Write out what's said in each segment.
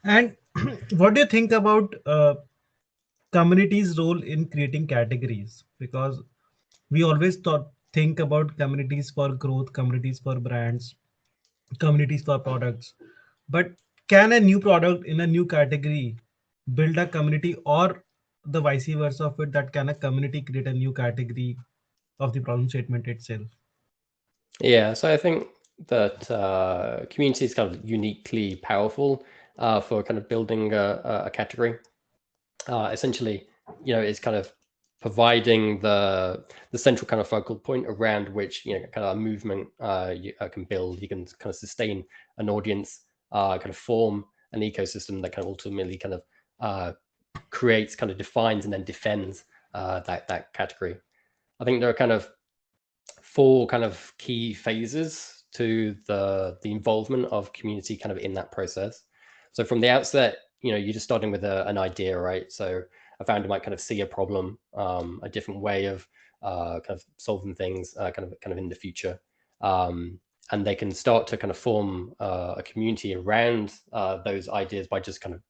And what do you think about communities' role in creating categories? Because we always think about communities for growth, communities for brands, communities for products. But can a new product in a new category build a community, or the vice versa of it, that can a community create a new category of the problem statement itself? Yeah, so I think that community is kind of uniquely powerful for kind of building a category. Essentially, it's kind of providing the central kind of focal point around which kind of a movement you can build. You can kind of sustain an audience, kind of form an ecosystem that kind of ultimately kind of creates, kind of defines, and then defends that category. I think there are kind of four kind of key phases to the involvement of community kind of in that process. So from the outset, you're just starting with an idea, right? So a founder might kind of see a problem, a different way of kind of solving things, kind of in the future, and they can start to kind of form a community around those ideas by just kind of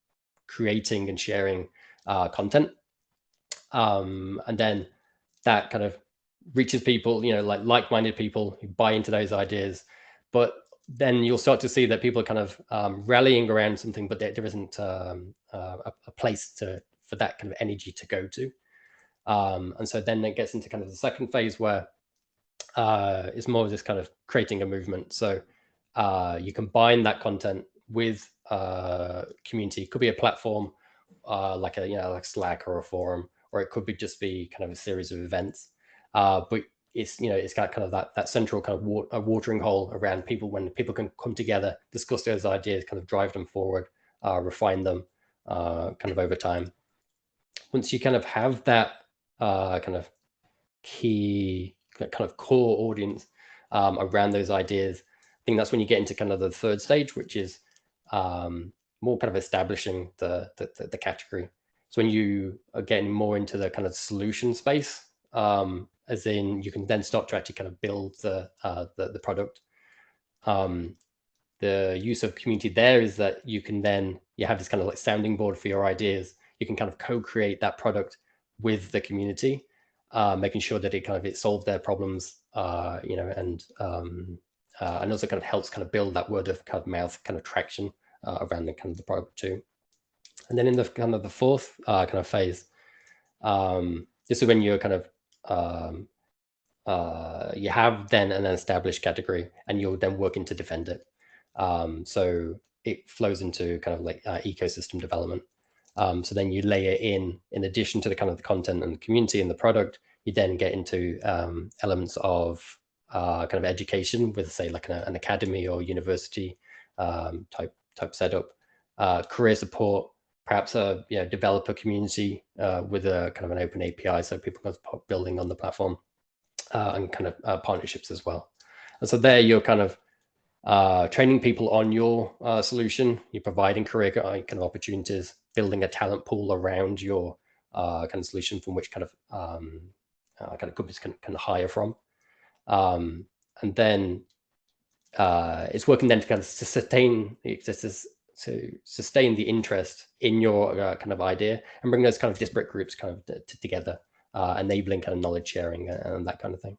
creating and sharing content, and then that kind of reaches people, like-minded people who buy into those ideas. But then you'll start to see that people are kind of rallying around something, but there isn't a place for that kind of energy to go to. And so then it gets into kind of the second phase, where it's more of this kind of creating a movement. So you combine that content with community. It could be a platform like like Slack or a forum, or it could just be kind of a series of events. But it's got kind of that central kind of watering hole around people, when people can come together, discuss those ideas, kind of drive them forward, refine them kind of over time. Once you kind of have that kind of key kind of core audience around those ideas, I think that's when you get into kind of the third stage, which is more kind of establishing the category. So when you are getting more into the kind of solution space, as in you can then start to actually kind of build the product. The use of community there is that you have this kind of like sounding board for your ideas. You can kind of co-create that product with the community, making sure that it solves their problems, and also kind of helps kind of build that word of kind of mouth kind of traction around the kind of the product too. And then in the kind of the fourth kind of phase, this is when you're kind of you have then an established category, and you're then working to defend it. So it flows into kind of like ecosystem development. So then you layer in addition to the kind of the content and the community and the product, you then get into elements of kind of education with, say, like an academy or university type setup, career support, perhaps a developer community with a kind of an open API, so people can start building on the platform, and kind of partnerships as well. And so there you're kind of training people on your solution. You're providing career kind of opportunities, building a talent pool around your kind of solution from which kind of companies can hire from. And then it's working then to kind of sustain the interest in your kind of idea, and bring those kind of disparate groups kind of together, enabling kind of knowledge sharing and that kind of thing.